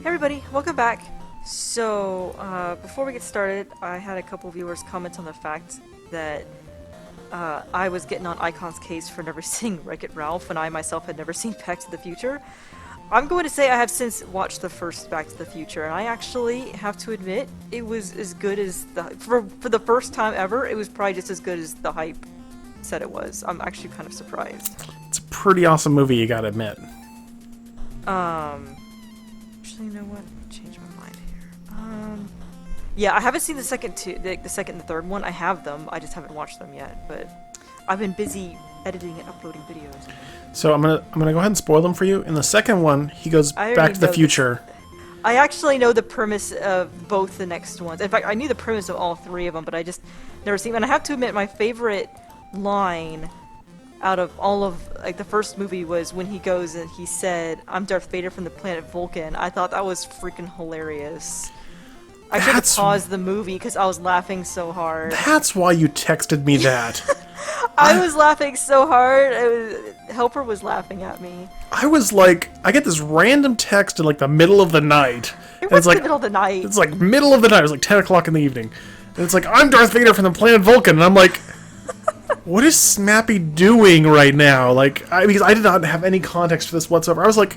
Hey everybody, welcome back. So, before we get started, I had a couple viewers comment on the fact that I was getting on Icon's case for never seeing Wreck-It Ralph, and I myself had never seen Back to the Future. I'm going to say I have since watched the first Back to the Future, and I actually have to admit it was as good as for the first time ever. It was probably just as good as the hype said it was. I'm actually kind of surprised. It's a pretty awesome movie, you gotta admit. Actually, you know what? Change my mind here. Yeah, I haven't seen the second and the third one. I have them. I just haven't watched them yet. But I've been busy editing and uploading videos. So I'm gonna go ahead and spoil them for you. In the second one, he goes back to the future. I actually know the premise of both the next ones. In fact, I knew the premise of all three of them, but I just never seen them. And I have to admit, my favorite line out of all of the first movie was when he goes and he said, "I'm Darth Vader from the planet Vulcan." I thought that was freaking hilarious. I should have paused the movie because I was laughing so hard. That's why you texted me that. I was laughing so hard. Helper was laughing at me. I was like, I get this random text in like the middle of the night. It's like the middle of the night. It's like middle of the night. It was like 10 o'clock in the evening. And it's like, "I'm Darth Vader from the planet Vulcan." And I'm like, what is Smappy doing right now? Because I did not have any context for this whatsoever. I was like,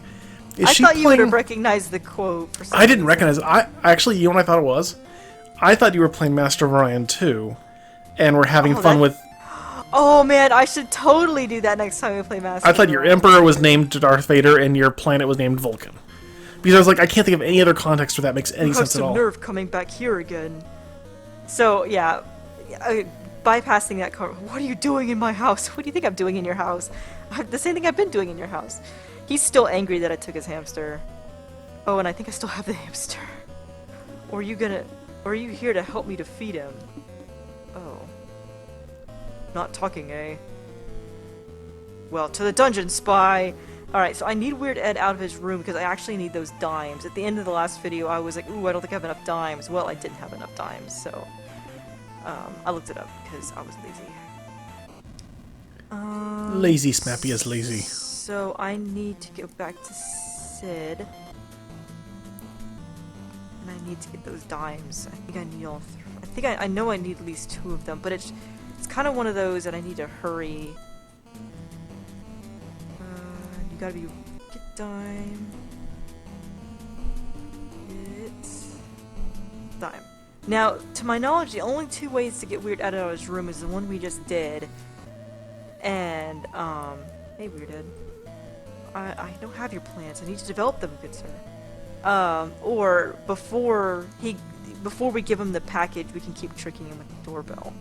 is she thought you would playing... have recognized the quote. For some I didn't reason. recognize it. Actually, you know what I thought it was? I thought you were playing Master of Orion 2, and we're having fun with... Oh man, I should totally do that next time we play Master. I thought your Emperor was named Darth Vader, and your planet was named Vulcan. Because I was like, I can't think of any other context where that makes any sense at all. Nerve coming back here again. So yeah, bypassing that car. What are you doing in my house? What do you think I'm doing in your house? The same thing I've been doing in your house. He's still angry that I took his hamster. Oh, and I think I still have the hamster. Or are you here to help me to feed him? Oh. Not talking, eh? Well, to the dungeon, spy! Alright, so I need Weird Ed out of his room because I actually need those dimes. At the end of the last video, I was like, ooh, I don't think I have enough dimes. Well, I didn't have enough dimes, so... I looked it up because I was lazy. Lazy Smappy is lazy. So I need to go back to Sid. And I need to get those dimes. I think I need all three. I think I know I need at least two of them, but it's kind of one of those that I need to hurry. You gotta get dime. Get dime. Now, to my knowledge, the only two ways to get Weird Ed out of his room is the one we just did. And, hey Weird Ed. I don't have your plans. I need to develop them, good sir. Or before we give him the package, we can keep tricking him with the doorbell.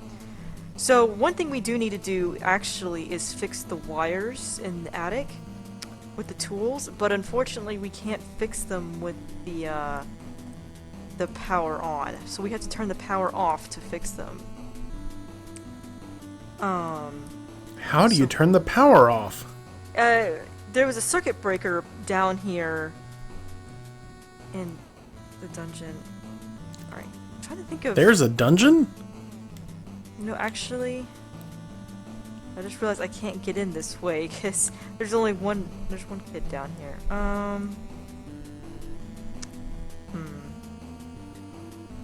So, one thing we do need to do, actually, is fix the wires in the attic with the tools, but unfortunately we can't fix them with the power on. So we have to turn the power off to fix them. How do you turn the power off? There was a circuit breaker down here in the dungeon. Alright, I'm trying to think of... There's a dungeon? No, actually... I just realized I can't get in this way, because there's only one... There's one kid down here.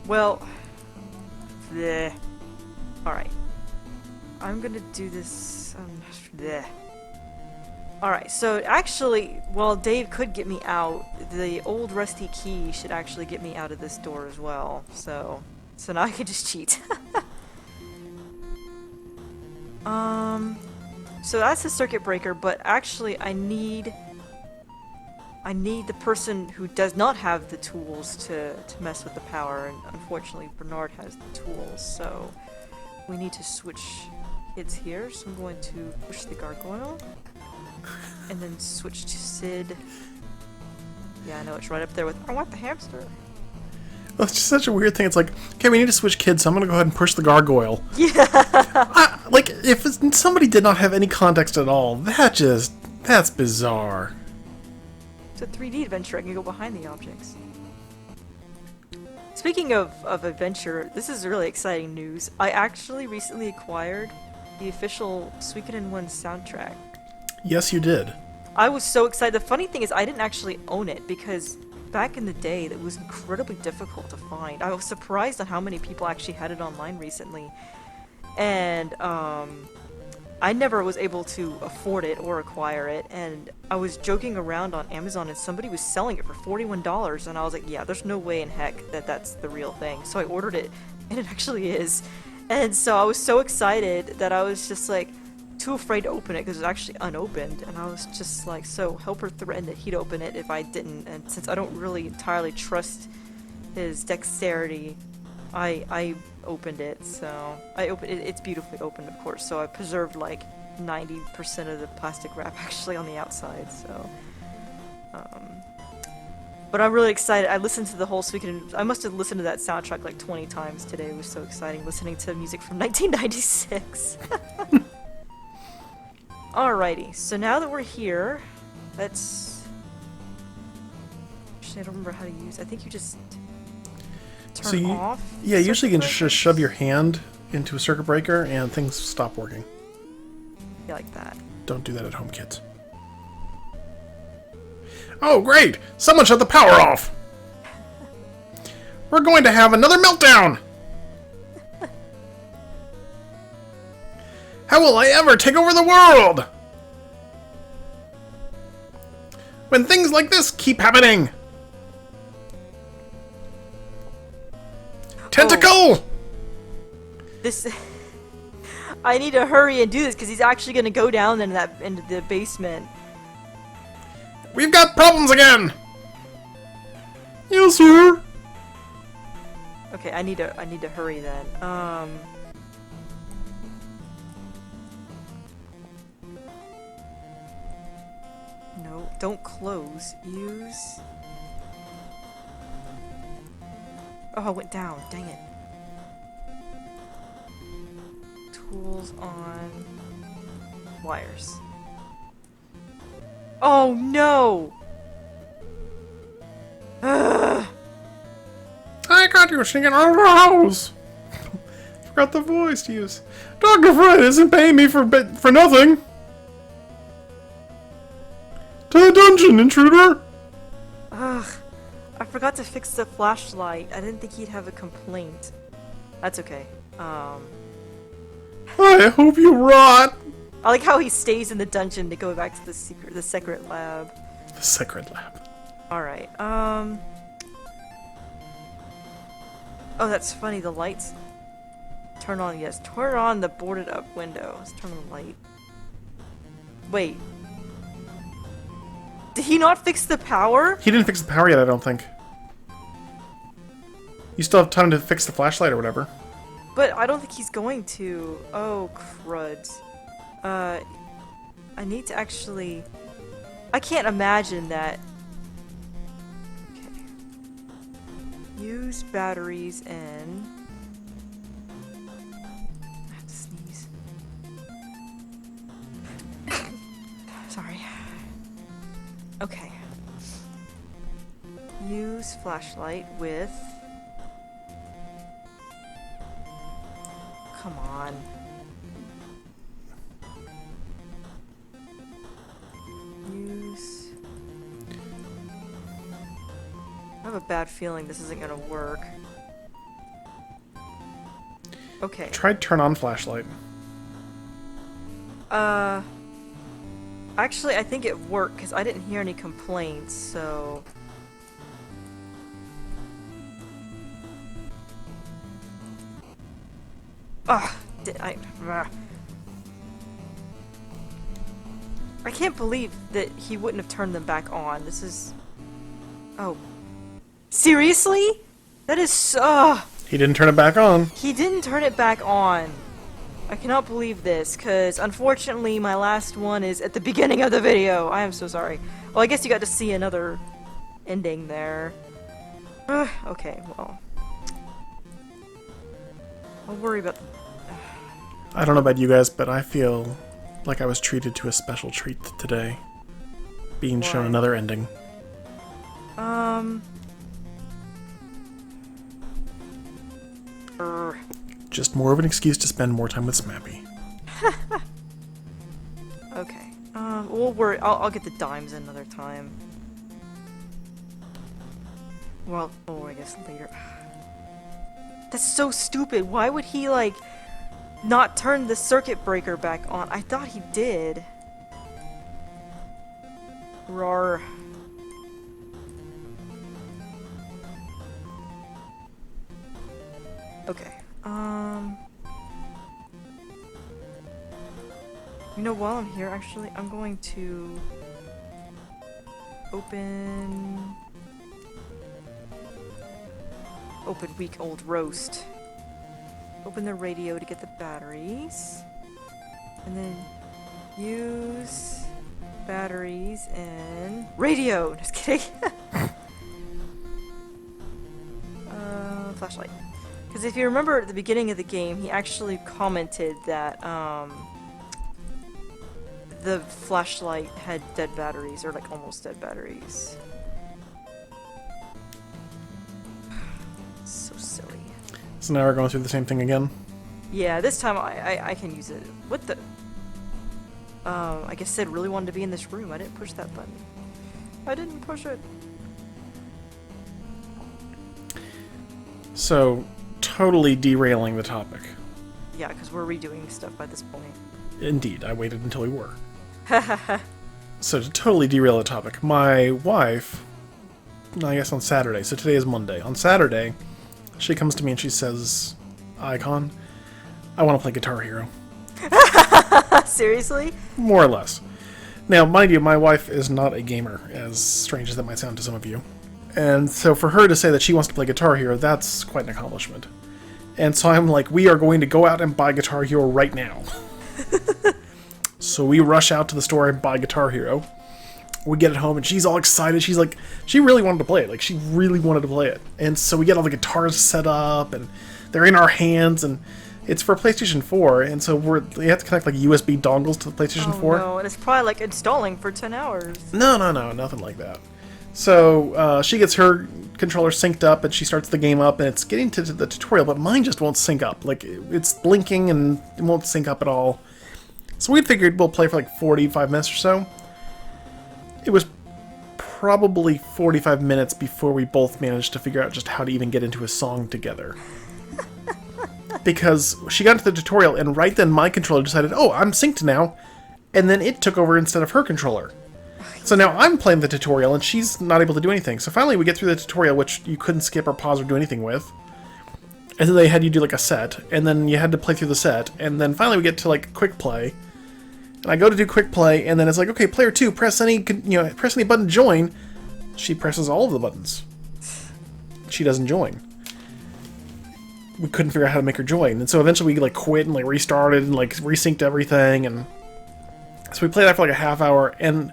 Well... Bleh. Alright. I'm gonna do this... bleh. Alright, so actually, while Dave could get me out, the old rusty key should actually get me out of this door as well. So now I can just cheat. So that's the circuit breaker, but actually I need the person who does not have the tools to mess with the power, and unfortunately Bernard has the tools, so we need to switch kids here. So I'm going to push the gargoyle. And then switch to Sid. Yeah, I know, it's right up there with, I want the hamster. Well, it's just such a weird thing. It's like, okay, we need to switch kids, so I'm gonna go ahead and push the gargoyle. Yeah! If somebody did not have any context at all, that's bizarre. It's a 3D adventure, I can go behind the objects. Speaking of adventure, this is really exciting news. I actually recently acquired the official Suikoden 1 soundtrack. Yes, you did. I was so excited. The funny thing is I didn't actually own it because back in the day that was incredibly difficult to find. I was surprised at how many people actually had it online recently. And, I never was able to afford it or acquire it, and I was joking around on Amazon and somebody was selling it for $41, and I was like, yeah, there's no way in heck that that's the real thing. So I ordered it, and it actually is. And so I was so excited that I was just like too afraid to open it because it was actually unopened, and I was just like, so Helper threatened that he'd open it if I didn't, and since I don't really entirely trust his dexterity, I opened it, so I opened it. It's beautifully opened, of course, so I preserved like 90% of the plastic wrap actually on the outside, so but I'm really excited. I listened to the whole Suikoden. I must have listened to that soundtrack like 20 times today. It was so exciting listening to music from 1996. Alrighty, so now that we're here, let's... Actually, I don't remember how to use... I think you just turn off? Yeah, usually you can just shove your hand into a circuit breaker and things stop working. Yeah, like that. Don't do that at home, kids. Oh, great! Someone shut the power off! We're going to have another meltdown! How will I ever take over the world? When things like this keep happening! Tentacle! Oh. This... I need to hurry and do this because he's actually going to go down into the basement. We've got problems again! Yes, sir. Okay, I need to hurry then. No, don't close. Use... Oh, it went down. Dang it. Tools on... wires. Oh, no! Ugh. I got you singing out of the house! Forgot the voice to use. Dr. Fred isn't paying me for nothing! To the dungeon, intruder! Ugh. I forgot to fix the flashlight. I didn't think he'd have a complaint. That's okay. I hope you rot! I like how he stays in the dungeon to go back to the secret lab. The secret lab. Alright, oh, that's funny, the lights turn on, yes. Turn on the boarded up window. Let's turn on the light. Wait. Did he not fix the power? He didn't fix the power yet, I don't think. You still have time to fix the flashlight or whatever. But I don't think he's going to. Oh, cruds. I need to actually... I can't imagine that... Okay. Use batteries in... I have to sneeze. Sorry. Okay. Use flashlight with... Come on. Use... I have a bad feeling this isn't gonna work. Okay. Try turn on flashlight. Actually, I think it worked because I didn't hear any complaints, so... Ugh! I can't believe that he wouldn't have turned them back on. This is... Oh. Seriously? That is so... He didn't turn it back on. He didn't turn it back on. I cannot believe this, because unfortunately my last one is at the beginning of the video. I am so sorry. Well, I guess you got to see another ending there. Okay, well... I'll worry about... I don't know about you guys, but I feel like I was treated to a special treat today. Being shown another ending. Just more of an excuse to spend more time with Smappy. Okay. We'll worry. I'll get the dimes another time. Well, oh, I guess later. That's so stupid. Why would he, like, not turn the circuit breaker back on? I thought he did. Roar. Okay. You know, while I'm here, actually, I'm going to open week old roast. Open the radio to get the batteries. And then use batteries in radio. Just kidding. Flashlight. Because if you remember at the beginning of the game, he actually commented that the flashlight had dead batteries, or like almost dead batteries. So silly. So now we're going through the same thing again? Yeah, this time I can use it. What the? I guess Sid really wanted to be in this room. I didn't push that button. I didn't push it. So, totally derailing the topic. Yeah, because we're redoing stuff by this point. Indeed, I waited until we were. So to totally derail the topic, my wife, I guess on Saturday, so today is Monday. On Saturday, she comes to me and she says, Icon, I want to play Guitar Hero. Seriously? More or less. Now, mind you, my wife is not a gamer, as strange as that might sound to some of you. And so for her to say that she wants to play Guitar Hero, that's quite an accomplishment. And so I'm like, we are going to go out and buy Guitar Hero right now. So we rush out to the store and buy Guitar Hero. We get it home and she's all excited. She's like, she really wanted to play it. Like, she really wanted to play it. And so we get all the guitars set up and they're in our hands and it's for PlayStation 4. And so we have to connect like USB dongles to the PlayStation 4. No, and it's probably like installing for 10 hours. No, nothing like that. So she gets her controller synced up and she starts the game up and it's getting to the tutorial, but mine just won't sync up. Like, it's blinking and it won't sync up at all. So we figured we'll play for like 45 minutes or so. It was probably 45 minutes before we both managed to figure out just how to even get into a song together. Because she got into the tutorial and right then my controller decided, oh, I'm synced now. And then it took over instead of her controller. So now I'm playing the tutorial and she's not able to do anything. So finally we get through the tutorial, which you couldn't skip or pause or do anything with. And then they had you do like a set, and then you had to play through the set, and then finally we get to like quick play. And I go to do quick play, and then it's like, okay, player 2, press any button to join. She presses all of the buttons. She doesn't join. We couldn't figure out how to make her join, and so eventually we like quit and like restarted and like resynced everything, and so we played that for like a half hour, and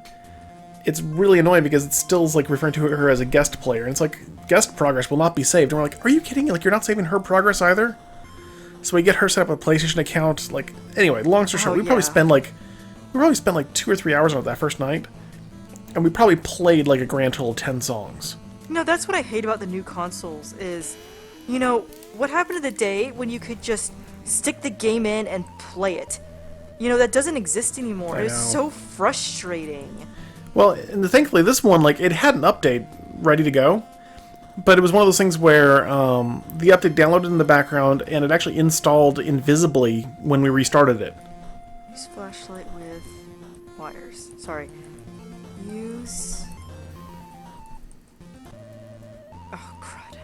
it's really annoying because it still is like referring to her as a guest player, and it's like, guest progress will not be saved, and we're like, are you kidding? Like, you're not saving her progress either? So we get her set up a PlayStation account, like, anyway, long story short, we probably spent like 2 or 3 hours on it that first night, and we probably played like a grand total of 10 songs. You know, that's what I hate about the new consoles is, you know, what happened to the day when you could just stick the game in and play it? You know, that doesn't exist anymore. It's so frustrating. Well, and thankfully this one, like, it had an update ready to go, but it was one of those things where the update downloaded in the background and it actually installed invisibly when we restarted it. Use flashlight with wires. Sorry. Use... Oh, crud.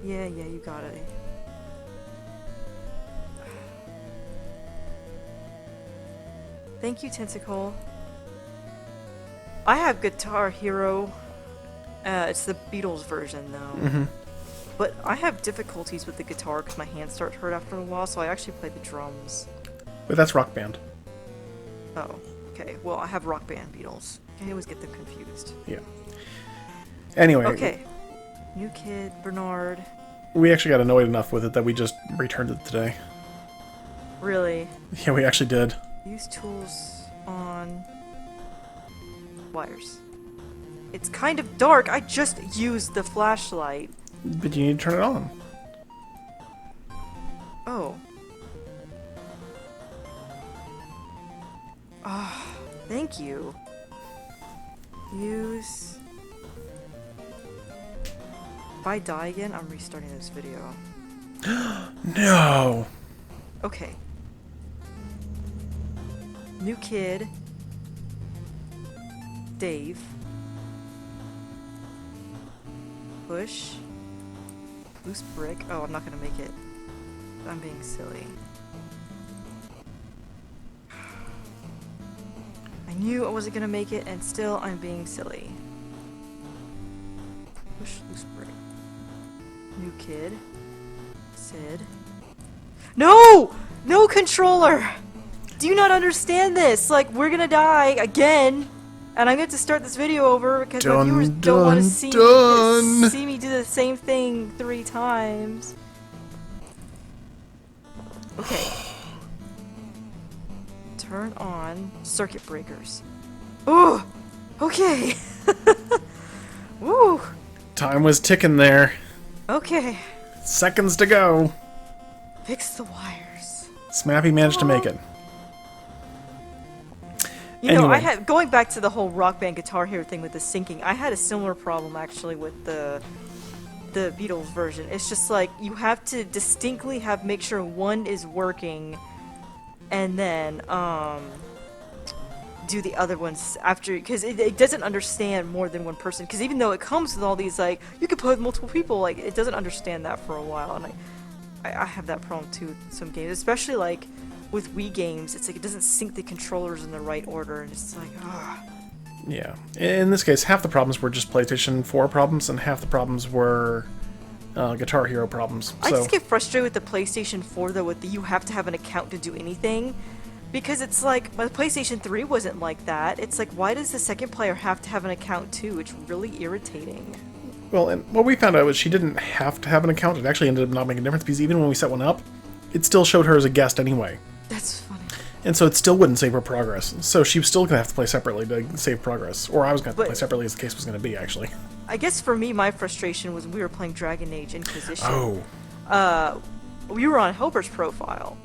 Yeah, you got it. Thank you, Tentacle. I have Guitar Hero. It's the Beatles version, though. Mm-hmm. But I have difficulties with the guitar because my hands start to hurt after a while, so I actually play the drums. But that's Rock Band. Oh, okay. Well, I have Rock Band Beatles. I always get them confused. Yeah. Anyway. Okay. New kid, Bernard. We actually got annoyed enough with it that we just returned it today. Really? Yeah, we actually did. Use tools on wires. It's kind of dark. I just used the flashlight. But you need to turn it on. Oh. Ah, thank you. Use... If I die again, I'm restarting this video. No. Okay. New kid. Dave. Push. Loose brick. Oh, I'm not gonna make it. I'm being silly. I knew I wasn't gonna make it, and still I'm being silly. Push loose brick. New kid. Sid. No! No controller! Do you not understand this? Like, we're gonna die again, and I'm gonna have to start this video over because my viewers don't want to see me do the same thing 3 times. Okay. Turn on circuit breakers. Oh! Okay! Woo! Time was ticking there. Okay. Seconds to go. Fix the wires. Smappy managed to make it. You know, Anyway. I had going back to the whole Rock Band Guitar Hero thing with the syncing. I had a similar problem actually with the Beatles version. It's just like you have to distinctly make sure one is working, and then do the other ones after, because it doesn't understand more than one person. Because even though it comes with all these like you can play with multiple people, like it doesn't understand that for a while, and I have that problem too with some games, especially like with Wii games. It's like it doesn't sync the controllers in the right order, and it's like, ah. Yeah. In this case, half the problems were just PlayStation 4 problems, and half the problems were Guitar Hero problems. I just get frustrated with the PlayStation 4 though, with the you have to have an account to do anything. Because it's like, my PlayStation 3 wasn't like that. It's like, why does the second player have to have an account too? It's really irritating. Well, and what we found out was she didn't have to have an account. It actually ended up not making a difference because even when we set one up, it still showed her as a guest anyway. That's funny. And so it still wouldn't save her progress. So she was still going to have to play separately to save progress. Or I was going to play separately as the case was going to be, actually. I guess for me, my frustration was we were playing Dragon Age Inquisition. Oh. We were on Helper's profile,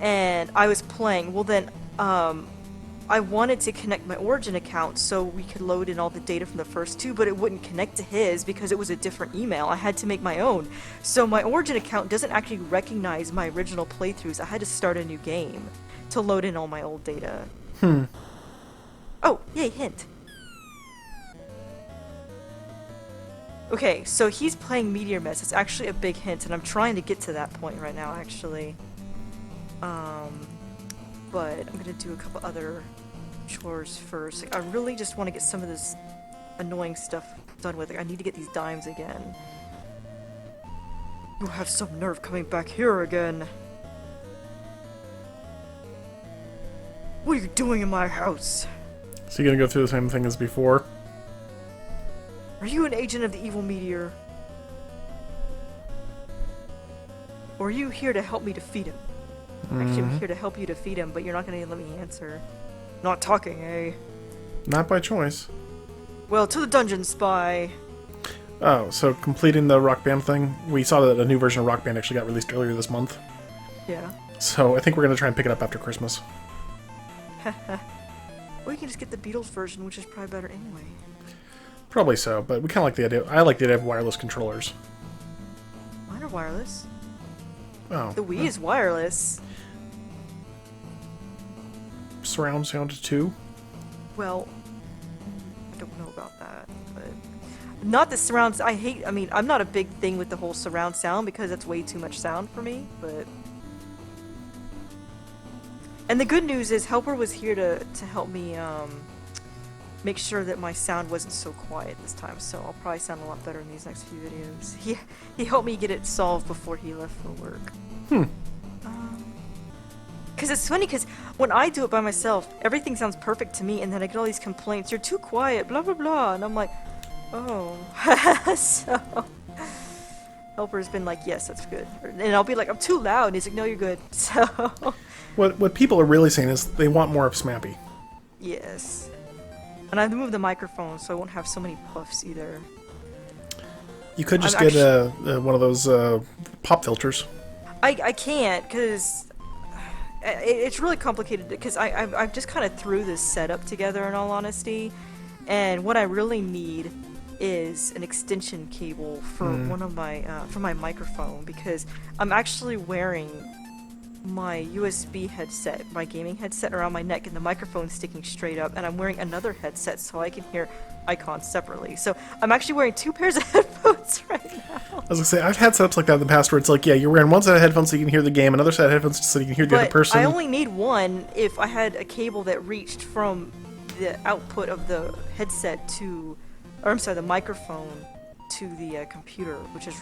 and I was playing. Well then, I wanted to connect my Origin account so we could load in all the data from the first 2, but it wouldn't connect to his because it was a different email. I had to make my own. So my Origin account doesn't actually recognize my original playthroughs. I had to start a new game to load in all my old data. Oh, yay, hint. Okay, so he's playing Meteor Mess. It's actually a big hint, and I'm trying to get to that point right now, actually. But I'm gonna do a couple other chores first. Like, I really just want to get some of this annoying stuff done with. Like, I need to get these dimes again. You have some nerve coming back here again. What are you doing in my house? So you're going to go through the same thing as before? Are you an agent of the evil meteor? Or are you here to help me defeat him? Actually, I'm here to help you defeat him, but you're not gonna let me answer. Not talking, eh? Not by choice. Well, to the dungeon, spy. Oh, so completing the Rock Band thing, we saw that a new version of Rock Band actually got released earlier this month. Yeah. So I think we're going to try and pick it up after Christmas. Or you can just get the Beatles version, which is probably better anyway. Probably so, but we kind of like the idea. I like the idea of wireless controllers. Mine are wireless. Oh. The Wii is wireless. Surround sound too? Well, I don't know about that, but not the surround. I mean, I'm not a big thing with the whole surround sound because that's way too much sound for me, but. And the good news is Helper was here to help me make sure that my sound wasn't so quiet this time, so I'll probably sound a lot better in these next few videos. He helped me get it solved before he left for work. Because it's funny, because when I do it by myself, everything sounds perfect to me, and then I get all these complaints, you're too quiet, blah blah blah, and I'm like, oh. So Helper's been like, yes, that's good. And I'll be like, I'm too loud, and he's like, no, you're good. So What people are really saying is they want more of Smappy. yes. And I've moved the microphone so I won't have so many puffs either. You could just get one of those pop filters. I can't, because it's really complicated, because I've just kind of threw this setup together, in all honesty, and what I really need is an extension cable for one of my for my microphone, because I'm actually wearing my USB headset, my gaming headset, around my neck, and the microphone's sticking straight up, and I'm wearing another headset so I can hear icons separately. So I'm actually wearing 2 pairs of headphones right now. I was gonna say, I've had setups like that in the past where it's like, yeah, you're wearing one set of headphones so you can hear the game, another set of headphones so you can hear the other person. I only need one if I had a cable that reached from the output of the headset to, or I'm sorry, the microphone to the computer, which is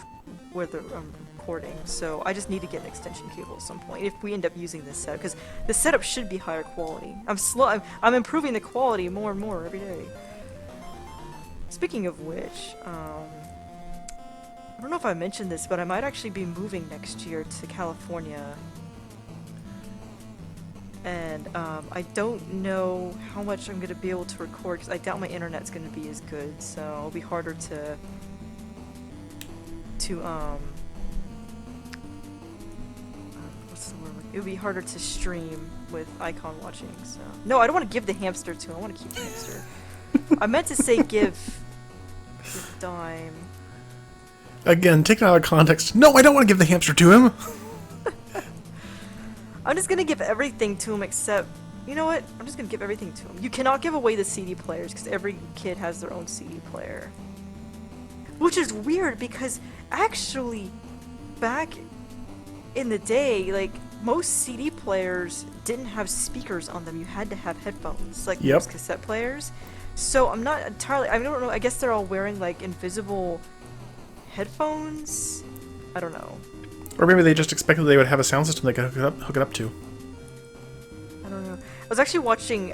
where I'm recording. So I just need to get an extension cable at some point if we end up using this setup, because the setup should be higher quality. I'm improving the quality more and more every day. Speaking of which, I don't know if I mentioned this, but I might actually be moving next year to California. And I don't know how much I'm going to be able to record, because I doubt my internet's going to be as good, so it'll be harder to what's the word? It would be harder to stream with icon watching, so... No, I don't want to give the hamster to him, I want to keep the hamster. I meant to say give Dime. Again, taken out of context. No, I don't want to give the hamster to him! I'm just gonna give everything to him except... You know what? I'm just gonna give everything to him. You cannot give away the CD players, because every kid has their own CD player. Which is weird, because actually, back in the day, like, most CD players didn't have speakers on them. You had to have headphones, like most cassette players. So I'm not entirely... I don't know, I guess they're all wearing, like, invisible headphones? I don't know. Or maybe they just expected they would have a sound system they could hook it up to. I don't know. I was actually watching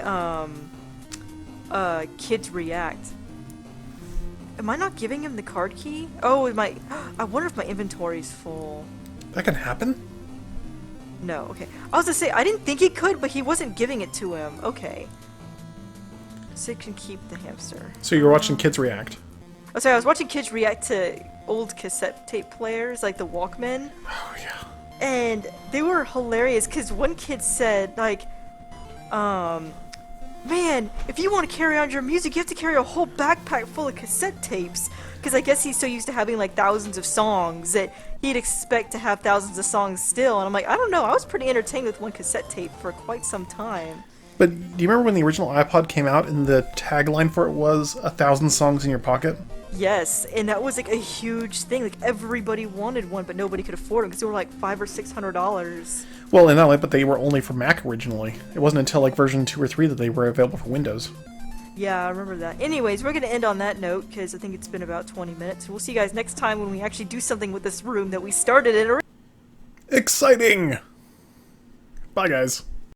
Kids React. Am I not giving him the card key? Oh, I wonder if my inventory is full. That can happen? No, okay. I was gonna say, I didn't think he could, but he wasn't giving it to him. Okay. So you can keep the hamster. So you're watching kids react. Oh, sorry, I was watching kids react to old cassette tape players, like the Walkman. Oh, yeah. And they were hilarious, because one kid said, like, man, if you want to carry on your music, you have to carry a whole backpack full of cassette tapes. Because I guess he's so used to having, like, thousands of songs that he'd expect to have thousands of songs still. And I'm like, I don't know, I was pretty entertained with one cassette tape for quite some time. But do you remember when the original iPod came out and the tagline for it was 1,000 songs in your pocket? Yes, and that was like a huge thing. Like everybody wanted one, but nobody could afford them because they were like $500 or $600. Well, and not only, but they were only for Mac originally. It wasn't until like version 2 or 3 that they were available for Windows. Yeah, I remember that. Anyways, we're going to end on that note because I think it's been about 20 minutes. We'll see you guys next time when we actually do something with this room that we started in. Exciting! Bye, guys.